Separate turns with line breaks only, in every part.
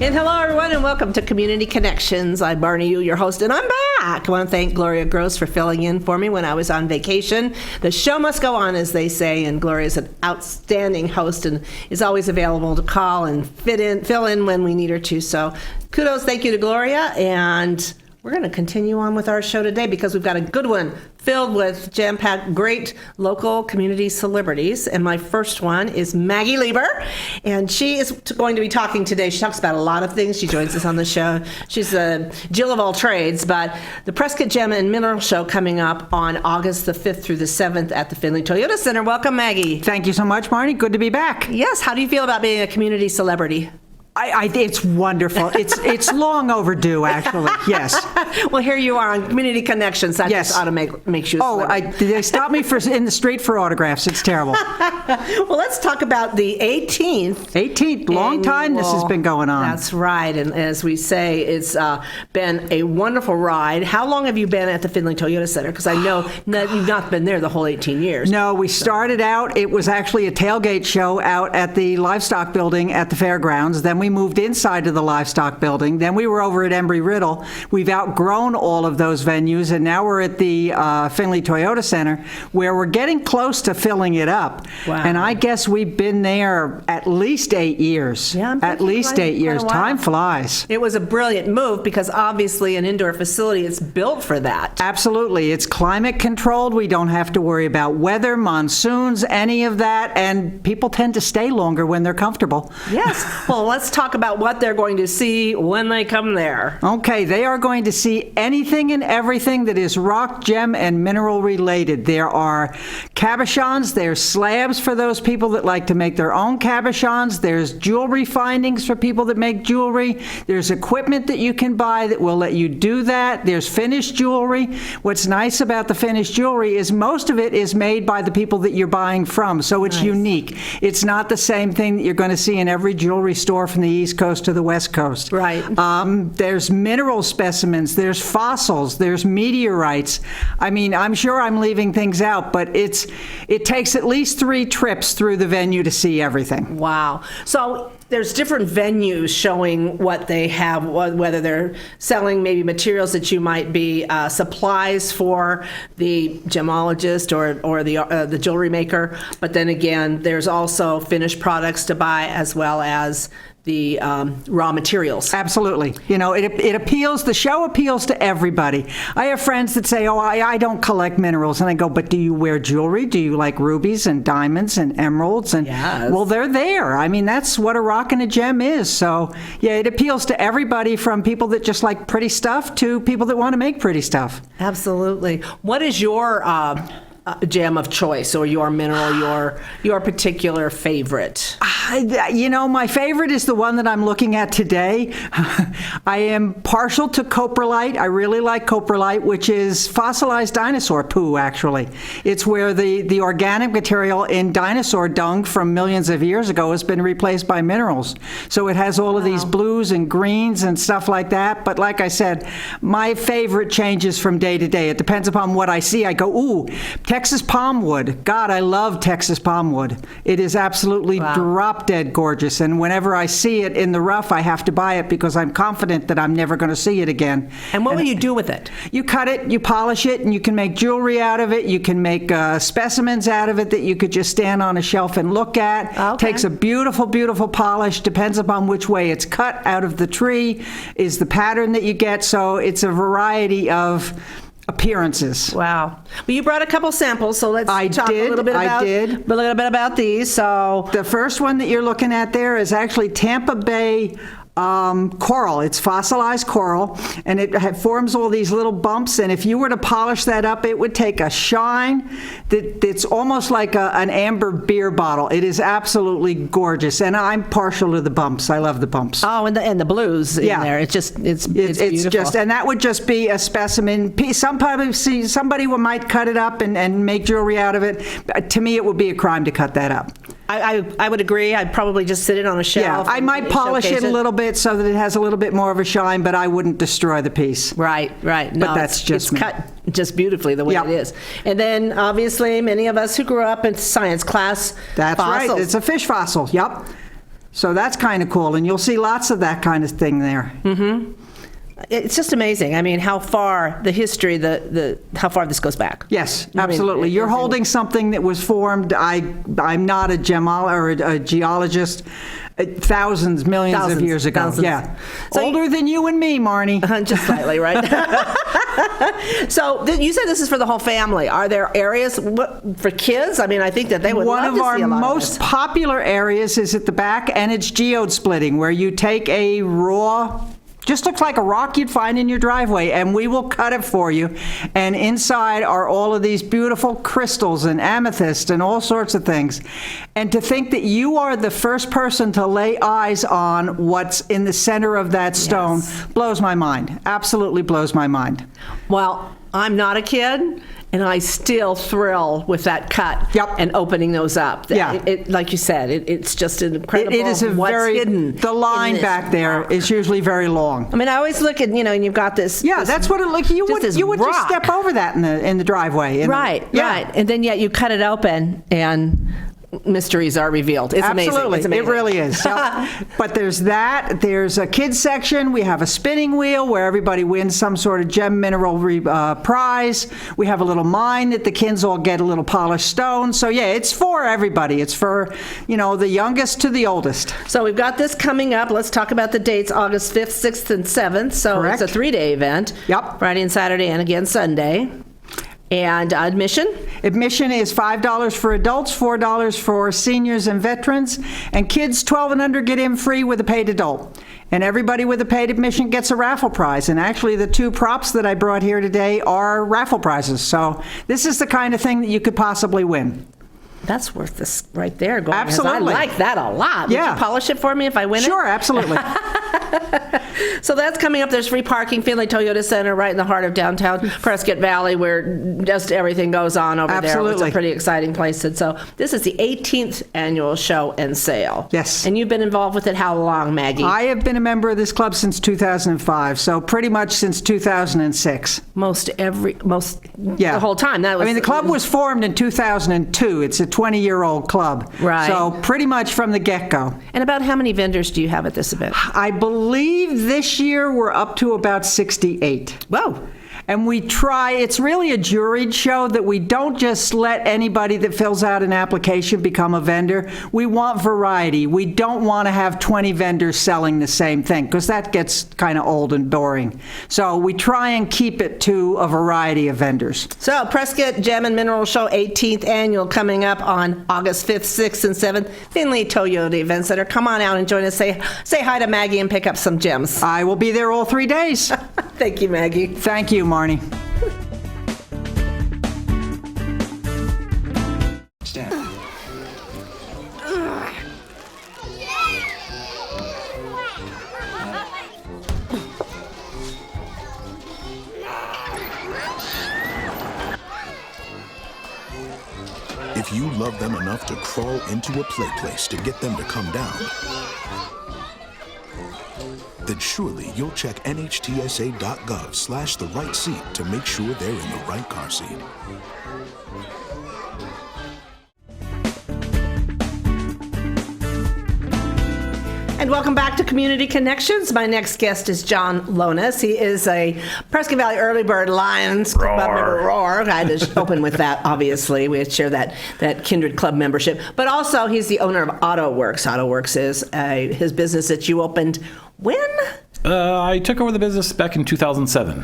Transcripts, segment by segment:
And hello, everyone, and welcome to Community Connections. I'm Barney Yu, your host, and I'm back. I want to thank Gloria Gross for filling in for me when I was on vacation. The show must go on, as they say, and Gloria is an outstanding host and is always available to call and fill in when we need her to. So kudos, thank you to Gloria, and we're going to continue on with our show today because we've got a good one filled with jam-packed great local community celebrities. And my first one is Maggie Lieber, and she is going to be talking today. She talks about a lot of things. She joins us on the show. She's a Jill of all trades, but the Prescott Gem and Mineral Show coming up on August the 5th through the 7th at the Findlay Toyota Center. Welcome, Maggie.
Thank you so much, Marnie. Good to be back.
Yes. How do you feel about being a community celebrity?
It's wonderful. It's long overdue, actually. Yes.
Well, here you are on Community Connections. That
yes.
just makes you a celebrity.
They stop me in the street for autographs. It's terrible.
Well, let's talk about the 18th.
18th. Long time this has been going on.
That's right. And as we say, it's been a wonderful ride. How long have you been at the Findlay Toyota Center? Because I know that you've not been there the whole 18 years.
No, we started out, it was actually a tailgate show out at the Livestock Building at the fairgrounds. Then we moved inside to the Livestock Building. Then we were over at Embry-Riddle. We've outgrown all of those venues, and now we're at the Findlay Toyota Center, where we're getting close to filling it up.
Wow.
And I guess we've been there at least 8 years.
Yeah,
at least 8 years. Time flies.
It was a brilliant move because obviously an indoor facility is built for that.
Absolutely. It's climate controlled. We don't have to worry about weather, monsoons, any of that, and people tend to stay longer when they're comfortable.
Yes. Well, let's talk about what they're going to see when they come there.
Okay, they are going to see anything and everything that is rock, gem, and mineral related. There are cabochons, there's slabs for those people that like to make their own cabochons, there's jewelry findings for people that make jewelry, there's equipment that you can buy that will let you do that, there's finished jewelry. What's nice about the finished jewelry is most of it is made by the people that you're buying from, so it's unique. It's not the same thing that you're going to see in every jewelry store from the East Coast to the West Coast.
Right.
There's mineral specimens, there's fossils, there's meteorites. I mean, I'm sure I'm leaving things out, but it takes at least 3 trips through the venue to see everything.
Wow. So there's different venues showing what they have, whether they're selling maybe materials that you might be supplies for the gemologist or the jewelry maker. But then again, there's also finished products to buy as well as the raw materials.
Absolutely. You know, it appeals, the show appeals to everybody. I have friends that say, I don't collect minerals. And I go, but do you wear jewelry? Do you like rubies and diamonds and emeralds? And
yes.
Well, they're there. I mean, that's what a rock and a gem is. So, yeah, it appeals to everybody from people that just like pretty stuff to people that want to make pretty stuff.
Absolutely. What is your gem of choice, or your mineral, your particular favorite?
You know, my favorite is the one that I'm looking at today. I am partial to coprolite. I really like coprolite, which is fossilized dinosaur poo, actually. It's where the organic material in dinosaur dung from millions of years ago has been replaced by minerals. So it has all of these blues and greens and stuff like that. But like I said, my favorite changes from day to day. It depends upon what I see. I go, ooh, Texas palmwood. God, I love Texas palmwood. It is absolutely drop dead gorgeous. And whenever I see it in the rough, I have to buy it because I'm confident that I'm never going to see it again.
And what will you do with it?
You cut it, you polish it, and you can make jewelry out of it. You can make specimens out of it that you could just stand on a shelf and look at.
Okay.
Takes a beautiful, beautiful polish. Depends upon which way it's cut out of the tree is the pattern that you get. So it's a variety of appearances.
Wow. Well, you brought a couple samples, so let's talk a little bit about these. So
the first one that you're looking at there is actually Tampa Bay coral. It's fossilized coral, and it forms all these little bumps, and if you were to polish that up, it would take a shine that's almost like an amber beer bottle. It is absolutely gorgeous, and I'm partial to the bumps. I love the bumps.
Oh, and the blues in there. It's beautiful.
And that would just be a specimen piece. Somebody might cut it up and make jewelry out of it. To me, it would be a crime to cut that up.
I would agree. I'd probably just sit it on a shelf.
Yeah, I might polish it a little bit so that it has a little bit more of a shine, but I wouldn't destroy the piece.
Right. No,
but that's just
it's cut just beautifully the way it is. And then obviously many of us who grew up in science class.
That's
fossils.
right. It's a fish fossil. Yep. So that's kind of cool, and you'll see lots of that kind of thing there.
It's just amazing. I mean, how far the history, how far this goes back.
Yes,
I mean,
absolutely. You're holding something that was formed. I'm not a geologist. Thousands, millions of years ago.
Thousands.
Yeah.
So
Older than you and me, Marnie.
Just slightly, right? So you said this is for the whole family. Are there areas for kids? I mean, I think that they would
One
love
of
to
our
see a lot
most
of this.
popular areas is at the back, and it's geode splitting, where you take a raw, just looks like a rock you'd find in your driveway, and we will cut it for you. And inside are all of these beautiful crystals and amethyst and all sorts of things. And to think that you are the first person to lay eyes on what's in the center of that stone blows my mind. Absolutely blows my mind.
Well, I'm not a kid, and I still thrill with that cut and opening those up.
Yeah.
Like you said, it's just incredible.
It is
what's hidden.
the line
in
back there
rock.
is usually very long.
I mean, I always look at, and you've got this.
Yeah,
this,
that's what it looks. You would
this
just
rock.
step over that in the driveway.
Right. And then yet you cut it open and mysteries are revealed. It's amazing.
Absolutely.
It's amazing.
It really is. Yep. But there's that. There's a kids section. We have a spinning wheel where everybody wins some sort of gem mineral prize. We have a little mine that the kids all get a little polished stone. So yeah, it's for everybody. It's for, the youngest to the oldest.
So we've got this coming up. Let's talk about the dates, August 5th, 6th, and 7th. So
Correct.
it's a 3-day event.
Yep.
Friday and Saturday and again Sunday. And admission?
Admission is $5 for adults, $4 for seniors and veterans, and kids 12 and under get in free with a paid adult. And everybody with a paid admission gets a raffle prize. And actually, the 2 props that I brought here today are raffle prizes. So this is the kind of thing that you could possibly win.
That's worth this right there. Going,
Absolutely.
I like that a lot. Would
Yeah.
you polish it for me if I win
Sure,
it?
absolutely.
So that's coming up. There's free parking, Finley Toyota Center, right in the heart of downtown Prescott Valley, where just everything goes on over there. It's
Absolutely.
a pretty exciting place. And so this is the 18th annual show and sale.
Yes.
And you've been involved with it how long, Maggie?
I have been a member of this club since 2005, so pretty much since 2006.
The whole time. That was,
the club was formed in 2002. It's a 20-year-old club.
Right.
So pretty much from the get-go.
And about how many vendors do you have at this event?
I believe this year we're up to about 68.
Whoa.
And we try, it's really a juried show that we don't just let anybody that fills out an application become a vendor. We want variety. We don't want to have 20 vendors selling the same thing because that gets kind of old and boring. So we try and keep it to a variety of vendors.
So Prescott Gem and Mineral Show 18th annual coming up on August 5th, 6th, and 7th. Finley Toyota Event Center. Come on out and join us. Say hi to Maggie and pick up some gems.
I will be there all 3 days.
Thank you, Maggie.
Thank you, Marnie.
Stand.
If you love them enough to crawl into a play place to get them to come down, then surely you'll check nhtsa.gov/the right seat to make sure they're in the right car seat.
And welcome back to Community Connections. My next guest is John Lonis. He is a Prescott Valley Early Bird Lions Club member. Roar. I had to open with that, obviously. We share that kindred club membership. But also, he's the owner of AutoWorks. AutoWorks is his business that you opened when?
I took over the business back in 2007.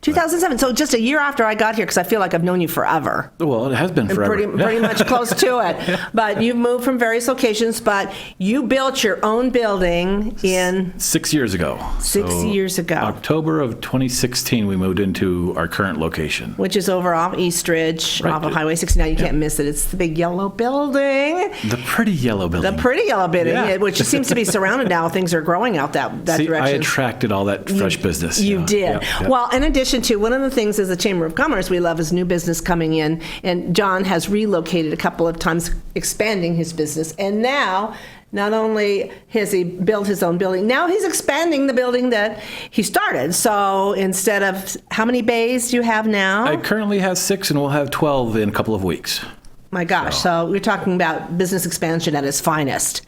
2007. So just a year after I got here, because I feel like I've known you forever.
Well, it has been forever.
Pretty much close to it. But you've moved from various locations, but you built your own building in
6 years ago.
6 years ago.
October of 2016, we moved into our current location.
Which is over off Eastridge,
Right.
off of Highway 69. You can't miss it. It's the big yellow building.
The pretty yellow building.
The pretty yellow building,
Yeah.
which seems to be surrounded now. Things are growing out that
See,
direction.
I attracted all that fresh business.
You
know.
did.
Yep, yep.
Well, in addition to, one of the things as the Chamber of Commerce we love is new business coming in. And John has relocated a couple of times, expanding his business. And now, not only has he built his own building, now he's expanding the building that he started. So instead of, how many bays do you have now?
I currently have 6 and we'll have 12 in a couple of weeks.
My gosh. So we're talking about business expansion at its finest.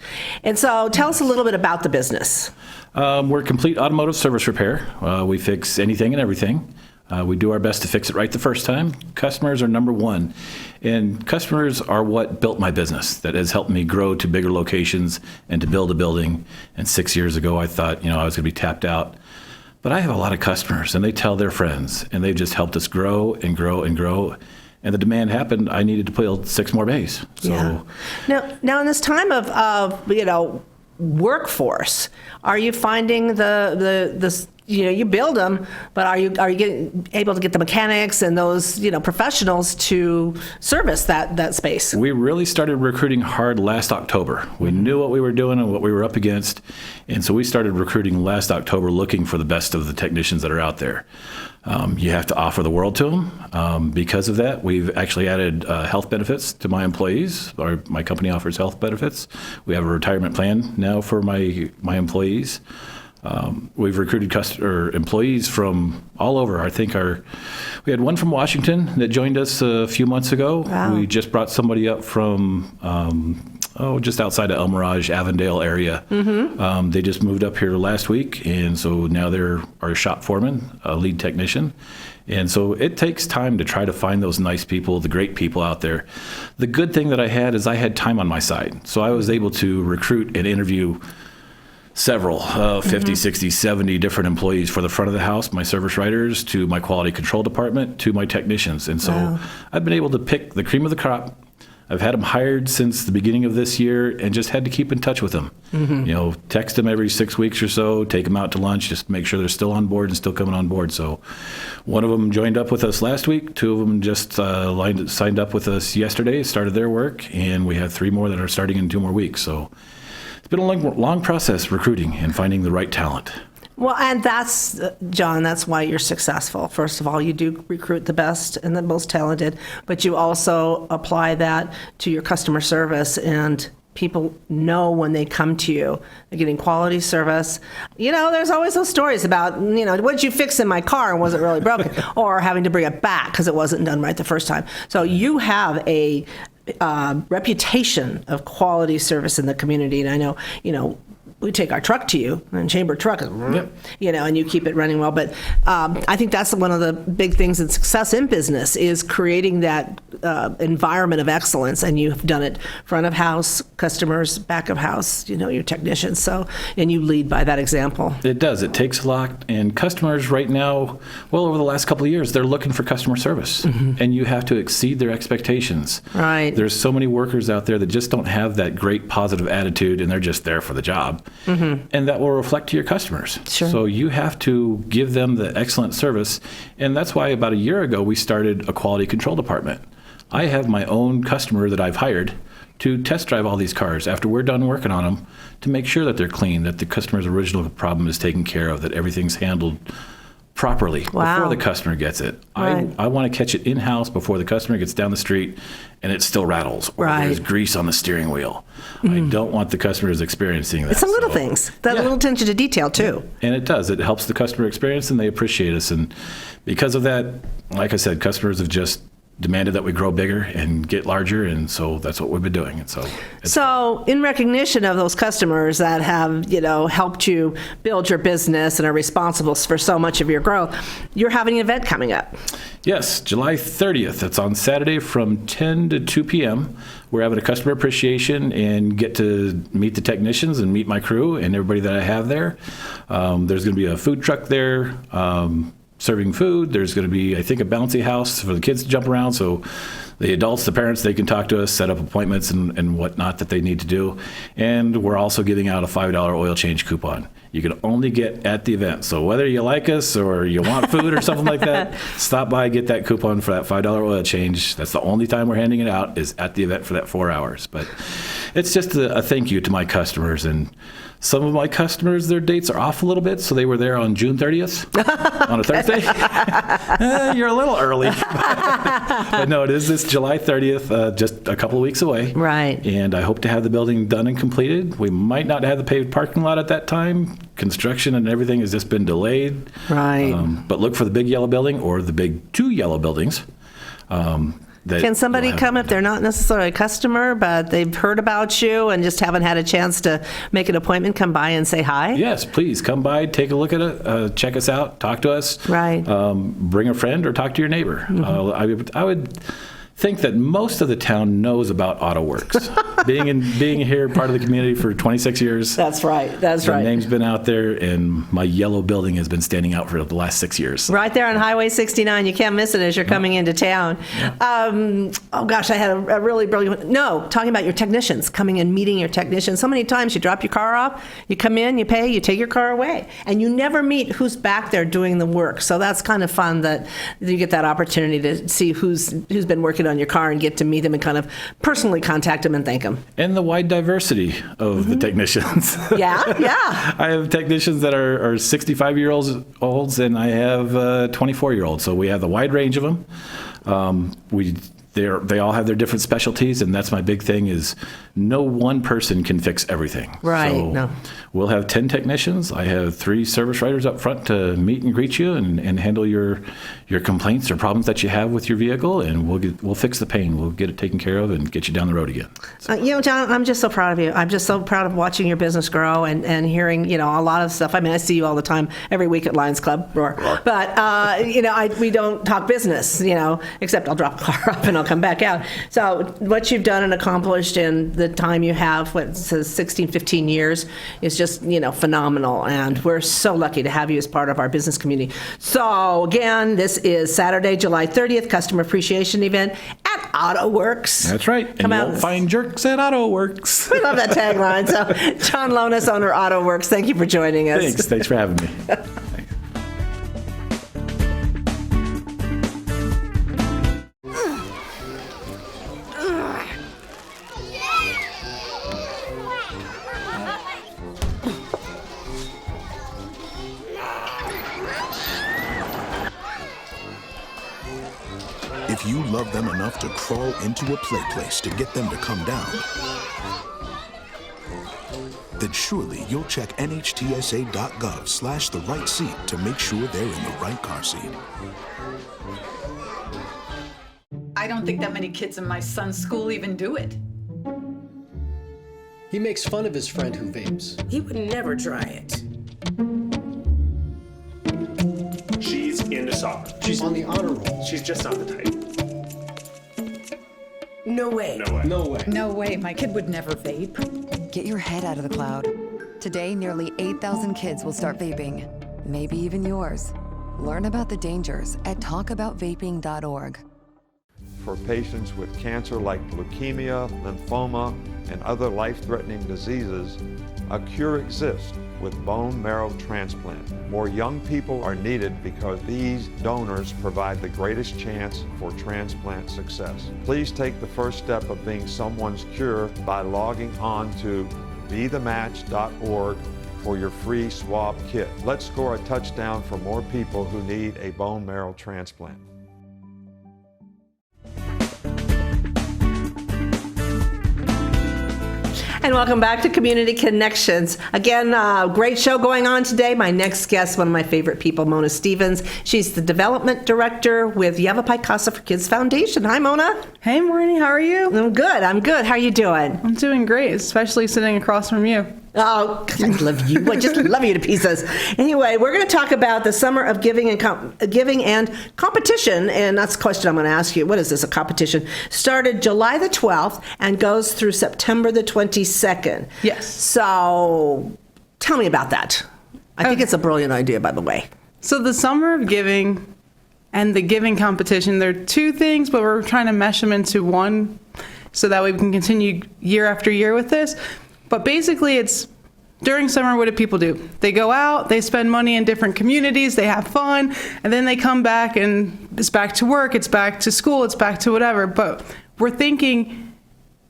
And so tell us a little bit about the business.
We're complete automotive service repair. We fix anything and everything. We do our best to fix it right the first time. Customers are number one. And customers are what built my business, that has helped me grow to bigger locations and to build a building. And 6 years ago, I thought, I was going to be tapped out. But I have a lot of customers, and they tell their friends, and they've just helped us grow and grow and grow. And the demand happened. I needed to build 6 more bays. So
Now in this time of workforce, are you finding the you build them, but are you able to get the mechanics and those professionals to service that space?
we really started recruiting hard last October. We knew what we were doing and what we were up against. And so we started recruiting last October, looking for the best of the technicians that are out there. You have to offer the world to them. Because of that, we've actually added health benefits to my employees. My company offers health benefits. We have a retirement plan now for my employees. We've recruited employees from all over. I think we had one from Washington that joined us a few months ago.
Wow.
We just brought somebody up from just outside of El Mirage, Avondale area. Mm-hmm. They just moved up here last week, and so now they're our shop foreman, a lead technician. And so it takes time to try to find those nice people, the great people out there. The good thing that I had is I had time on my side. So I was able to recruit and interview several, 50, 60, 70 different employees for the front of the house, my service writers, to my quality control department, to my technicians. And so I've been able to pick the cream of the crop. I've had them hired since the beginning of this year and just had to keep in touch with them. Mm-hmm. Text them every 6 weeks or so, take them out to lunch, just make sure they're still on board and still coming on board. So one of them joined up with us last week. 2 of them just signed up with us yesterday, started their work, and we have 3 more that are starting in 2 more weeks. So it's been a long process recruiting and finding the right talent.
Well, and that's, John, that's why you're successful. First of all, you do recruit the best and the most talented, but you also apply that to your customer service, and people know when they come to you, they're getting quality service. There's always those stories about, what did you fix in my car and was it really broken? Or having to bring it back because it wasn't done right the first time. So you have a reputation of quality service in the community. And I know, we take our truck to you, and Chamber Truck is, and you keep it running well. But I think that's one of the big things in success in business is creating that environment of excellence. And you've done it front of house, customers, back of house, your technicians. So, and you lead by that example.
It does. It takes a lot. And customers right now, over the last couple of years, they're looking for customer service. Mm-hmm. And you have to exceed their expectations.
Right.
There's so many workers out there that just don't have that great positive attitude, and they're just there for the job. Mm-hmm. And that will reflect to your customers.
Sure.
So you have to give them the excellent service. And that's why about a year ago, we started a quality control department. I have my own customer that I've hired to test drive all these cars after we're done working on them to make sure that they're clean, that the customer's original problem is taken care of, that everything's handled properly before the customer gets it.
Right.
I want to catch it in-house before the customer gets down the street and it still rattles or there's grease on the steering wheel. I don't want the customers experiencing that.
It's some little things, that little attention to detail too.
And it does. It helps the customer experience, and they appreciate us. And because of that, like I said, customers have just demanded that we grow bigger and get larger, and so that's what we've been doing. And so
in recognition of those customers that have helped you build your business and are responsible for so much of your growth, you're having an event coming up.
Yes, July 30th. It's on Saturday from 10 to 2 p.m. We're having a customer appreciation and get to meet the technicians and meet my crew and everybody that I have there. There's going to be a food truck there serving food. There's going to be, I think, a bouncy house for the kids to jump around. So the adults, the parents, they can talk to us, set up appointments and whatnot that they need to do. And we're also giving out a $5 oil change coupon. You can only get at the event. So whether you like us or you want food or something like that, stop by, get that coupon for that $5 oil change. That's the only time we're handing it out is at the event for that 4 hours. But it's just a thank you to my customers. And some of my customers, their dates are off a little bit, so they were there on June 30th on a Thursday. You're a little early. But no, it is this July 30th, just a couple of weeks away.
Right.
And I hope to have the building done and completed. We might not have the paved parking lot at that time. Construction and everything has just been delayed.
Right.
But look for the big yellow building or the big 2 yellow buildings.
Can somebody come if they're not necessarily a customer, but they've heard about you and just haven't had a chance to make an appointment, come by and say hi?
Yes, please come by, take a look at it, check us out, talk to us.
Right.
Bring a friend or talk to your neighbor. I would think that most of the town knows about AutoWorks. being here, part of the community for 26 years.
That's right. That's
The
right.
name's been out there, and my yellow building has been standing out for the last 6 years.
Right there on Highway 69. You can't miss it as you're coming into town. Oh, gosh, I had a really brilliant... No, talking about your technicians, coming and meeting your technicians. So many times you drop your car off, you come in, you pay, you take your car away. And you never meet who's back there doing the work. So that's kind of fun that you get that opportunity to see who's been working on your car and get to meet them and kind of personally contact them and thank them.
And the wide diversity of the technicians.
Yeah, yeah.
I have technicians that are 65-year-olds, and I have 24-year-olds. So we have the wide range of them. They all have their different specialties, and that's my big thing is no one person can fix everything.
Right,
So
no.
We'll have 10 technicians. I have 3 service writers up front to meet and greet you and handle your complaints or problems that you have with your vehicle, and we'll fix the pain. We'll get it taken care of and get you down the road again.
John, I'm just so proud of you. I'm just so proud of watching your business grow and hearing, a lot of stuff. I mean, I see you all the time, every week at Lions Club, but we don't talk business, except I'll drop a car up and I'll come back out. So what you've done and accomplished in the time you have, 15 years, is just, phenomenal. And we're so lucky to have you as part of our business community. So again, this is Saturday, July 30th, Customer Appreciation Event at AutoWorks.
That's right.
Come
and
out.
you won't find jerks at AutoWorks.
We love that tagline. So John Lonis, owner of AutoWorks, thank you for joining us.
Thanks for having me.
If you love them enough to crawl into a play place to get them to come down, then surely you'll check nhtsa.gov/the right seat to make sure they're in the right car seat.
I don't think that many kids in my son's school even do it.
He makes fun of his friend who vapes.
He would never try it.
She's into soccer.
She's on the honor roll.
She's just not the type.
No way.
No way.
No way.
No way, my kid would never vape.
Get your head out of the cloud. Today, nearly 8,000 kids will start vaping. Maybe even yours. Learn about the dangers at talkaboutvaping.org.
For patients with cancer like leukemia, lymphoma, and other life-threatening diseases, a cure exists with bone marrow transplant. More young people are needed because these donors provide the greatest chance for transplant success. Please take the first step of being someone's cure by logging on to bethematch.org for your free swab kit. Let's score a touchdown for more people who need a bone marrow transplant.
And welcome back to Community Connections. Again, great show going on today. My next guest, one of my favorite people, Mona Stevens. She's the Development Director with Yavapai Casa for Kids Foundation. Hi, Mona.
Hey, Maureen, how are you?
I'm good. How are you doing?
I'm doing great, especially sitting across from you.
Oh, I love you. I just love you to pieces. Anyway, we're going to talk about the Summer of Giving and Competition, and that's the question I'm going to ask you. What is this, a competition? Started July the 12th and goes through September the 22nd.
Yes.
So tell me about that. I think it's a brilliant idea, by the way.
So the Summer of Giving and the Giving Competition, they're two things, but we're trying to mesh them into one so that way we can continue year after year with this. But basically, it's during summer, what do people do? They go out, they spend money in different communities, they have fun, and then they come back and it's back to work, it's back to school, it's back to whatever. But we're thinking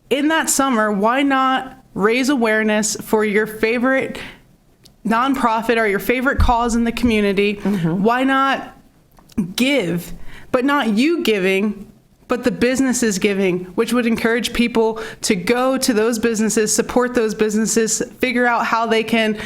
in that summer, why not raise awareness for your favorite nonprofit or your favorite cause in the community? Mm-hmm. Why not give, but not you giving, but the businesses giving, which would encourage people to go to those businesses, support those businesses, figure out how they can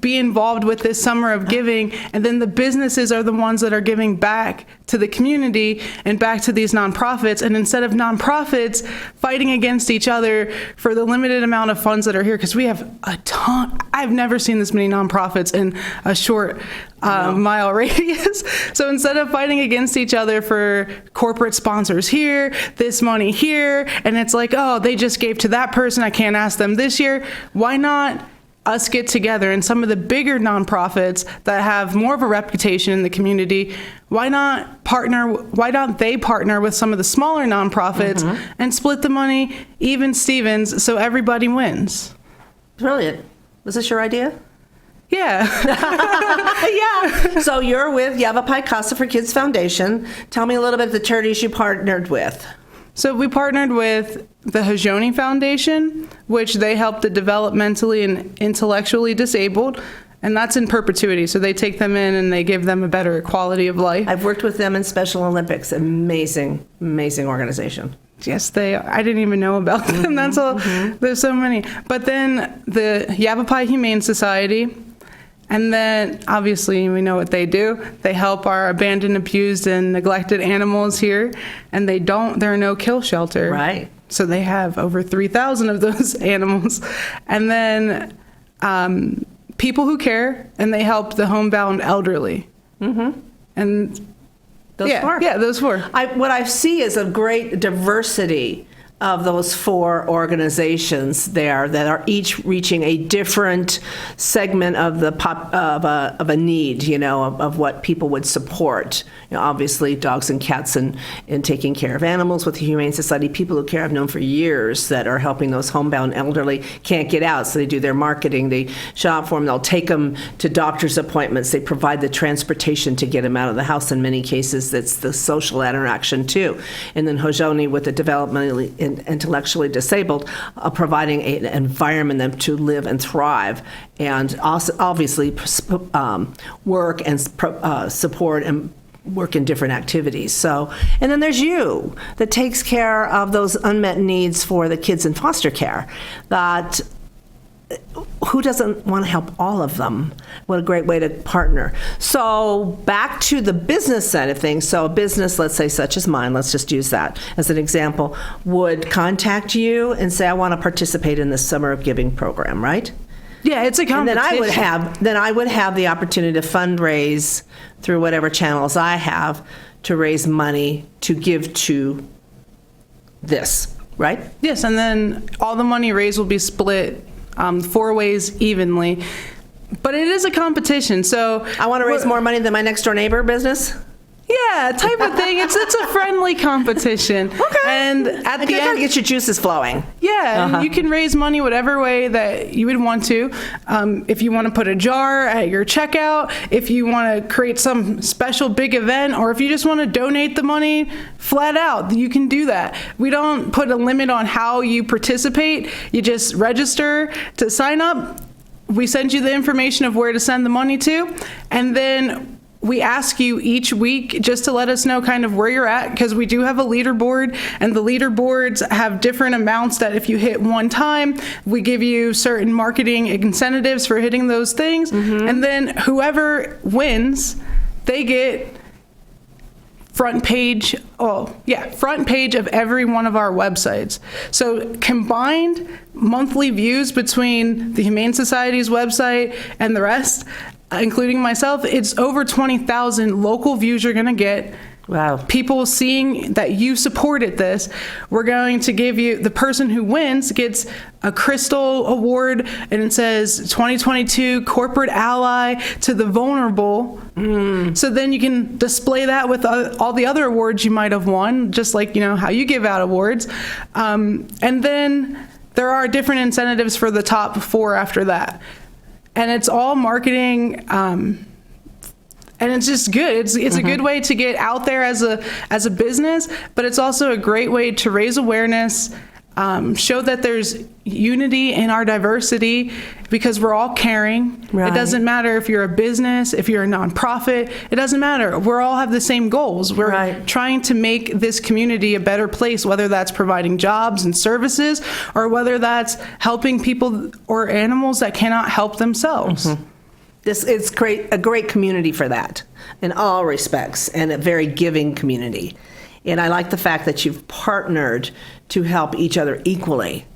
be involved with this summer of giving, and then the businesses are the ones that are giving back to the community and back to these nonprofits. And instead of nonprofits fighting against each other for the limited amount of funds that are here, because we have a ton, I've never seen this many nonprofits in a short mile radius. So instead of fighting against each other for corporate sponsors here, this money here, and it's like, oh, they just gave to that person, I can't ask them this year. Why not us get together, and some of the bigger nonprofits that have more of a reputation in the community, why not they partner with some of the smaller nonprofits and split the money even Stevens so everybody wins?
Brilliant. Was this your idea?
Yeah.
Yeah. So you're with Yavapai Casa for Kids Foundation. Tell me a little bit of the charities you partnered with.
So we partnered with the Hajoni Foundation, which they help the developmentally and intellectually disabled, and that's in perpetuity. So they take them in and they give them a better quality of life.
I've worked with them in Special Olympics. Amazing, amazing organization.
Yes, they are. I didn't even know about them. That's all. There's so many. But then the Yavapai Humane Society, and then obviously we know what they do. They help our abandoned, abused, and neglected animals here, and they're a no-kill shelter.
Right.
So they have over 3,000 of those animals. And then People Who Care, and they help the homebound elderly. And
Those four?
Yeah, those four.
What I see is a great diversity of those four organizations there that are each reaching a different segment of the of a need, of what people would support. Obviously, dogs and cats and taking care of animals with the Humane Society. People Who Care I've known for years that are helping those homebound elderly can't get out, so they do their marketing. They shop for them. They'll take them to doctor's appointments. They provide the transportation to get them out of the house. In many cases, that's the social interaction too. And then Hojoni with the developmentally intellectually disabled, providing an environment them to live and thrive, and also obviously work and support and work in different activities. So, and then there's you that takes care of those unmet needs for the kids in foster care. That who doesn't want to help all of them? What a great way to partner. So back to the business side of things. So a business, let's say such as mine, let's just use that as an example, would contact you and say, I want to participate in this Summer of Giving program, right?
Yeah, it's a competition.
And then I would have the opportunity to fundraise through whatever channels I have to raise money to give to this, right?
Yes, and then all the money raised will be split 4 ways evenly. But it is a competition, so
I want to raise more money than my next door neighbor business.
Yeah, type of thing. It's a friendly competition.
Okay.
And at the end,
get your juices flowing.
Yeah, and you can raise money whatever way that you would want to. If you want to put a jar at your checkout, if you want to create some special big event, or if you just want to donate the money flat out, you can do that. We don't put a limit on how you participate. You just register to sign up. We send you the information of where to send the money to, and then we ask you each week just to let us know kind of where you're at, because we do have a leaderboard, and the leaderboards have different amounts that if you hit one time, we give you certain marketing incentives for hitting those things. And then whoever wins, they get front page of every one of our websites. So combined monthly views between the Humane Society's website and the rest, including myself, it's over 20,000 local views you're going to get.
Wow.
People seeing that you supported this. We're going to give you, the person who wins gets a crystal award, and it says 2022 Corporate Ally to the Vulnerable. So then you can display that with all the other awards you might have won, just like, how you give out awards. And then there are different incentives for the top 4 after that. And it's all marketing, and it's just good. It's a good way to get out there as a business, but it's also a great way to raise awareness, show that there's unity in our diversity, because we're all caring.
Right.
It doesn't matter if you're a business, if you're a nonprofit, it doesn't matter. We all have the same goals. We're trying to make this community a better place, whether that's providing jobs and services, or whether that's helping people or animals that cannot help themselves.
It's a great community for that in all respects, and a very giving community. And I like the fact that you've partnered to help each other equally,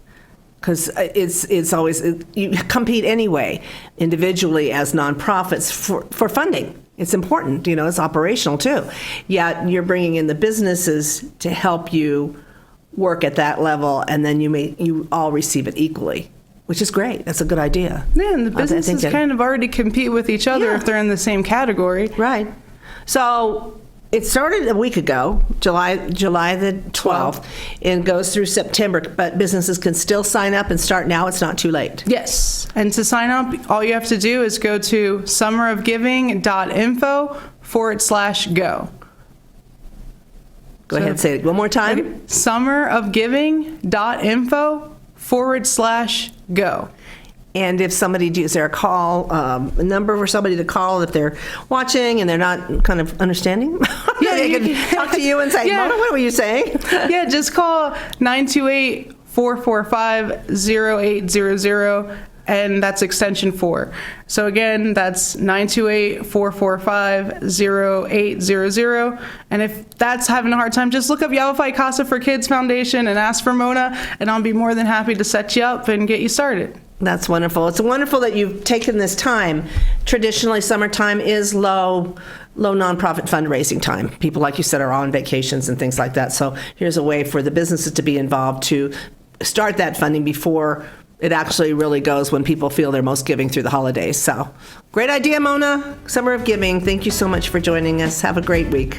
because it's always, you compete anyway, individually as nonprofits for funding. It's important, it's operational too. Yet you're bringing in the businesses to help you work at that level, and then you all receive it equally, which is great. That's a good idea.
Yeah, and the businesses kind of already compete with each other if they're in the same category.
Right. So it started a week ago, July the 12th, and goes through September, but businesses can still sign up and start now. It's not too late.
Yes. And to sign up, all you have to do is go to summerofgiving.info/go.
Go ahead and say it one more time.
Okay. Summerofgiving.info/go.
And if somebody, is there a number for somebody to call if they're watching and they're not kind of understanding?
Yeah,
they can talk to you and say, Mona, what were you saying?
Yeah, just call 928-445-0800, and that's extension 4. So again, that's 928-445-0800. And if that's having a hard time, just look up Yavapai Casa for Kids Foundation and ask for Mona, and I'll be more than happy to set you up and get you started.
That's wonderful. It's wonderful that you've taken this time. Traditionally, summertime is low nonprofit fundraising time. People, like you said, are on vacations and things like that. So here's a way for the businesses to be involved to start that funding before it actually really goes, when people feel they're most giving through the holidays. So great idea, Mona. Summer of Giving. Thank you so much for joining us. Have a great week.